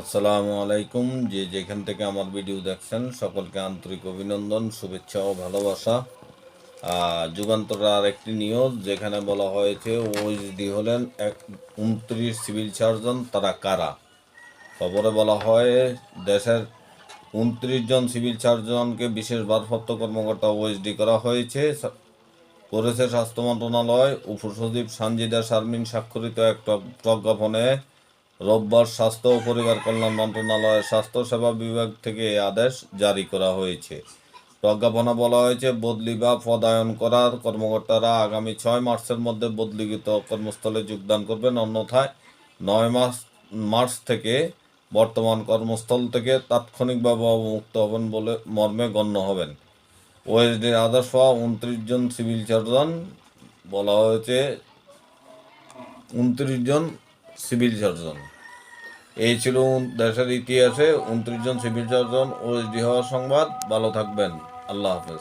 আসসালামু আলাইকুম। যেখান থেকে আমার ভিডিও দেখছেন সকলকে আন্তরিক অভিনন্দন, শুভেচ্ছা ও ভালোবাসা। যুগান্তরের আর একটি নিউজ যেখানে বলা হয়েছে ওএসডি হলেন 29 সিভিল সার্জন, তারা কারা? খবরে বলা হয় দেশের 29 জন সিভিল সার্জনকে বিশেষ ভারপ্রাপ্ত কর্মকর্তা ওএসডি করা হয়েছে করেছে স্বাস্থ্য মন্ত্রণালয়। উপসচিব সানজিদা শারমিন স্বাক্ষরিত এক প্রজ্ঞাপনে রোববার স্বাস্থ্য ও পরিবার কল্যাণ মন্ত্রণালয়ের স্বাস্থ্যসেবা বিভাগ থেকে এই আদেশ জারি করা হয়েছে। প্রজ্ঞাপনে বলা হয়েছে, বদলি বা পদায়ন করার কর্মকর্তারা আগামী 6 মার্চের মধ্যে বদলিগত কর্মস্থলে যোগদান করবেন, অন্যথায় 9 মার্চ থেকে বর্তমান কর্মস্থল থেকে তাৎক্ষণিকভাবে অবমুক্ত হবেন বলে মর্মে গণ্য হবেন। ওএসডির আদেশ পাওয়া 29 জন সিভিল সার্জন, বলা হয়েছে 29 জন সিভিল সার্জন। এই ছিল দেশের ইতিহাসে 29 জন সিভিল সার্জন ওএসডি হওয়ার সংবাদ। ভালো থাকবেন। আল্লাহ হাফেজ।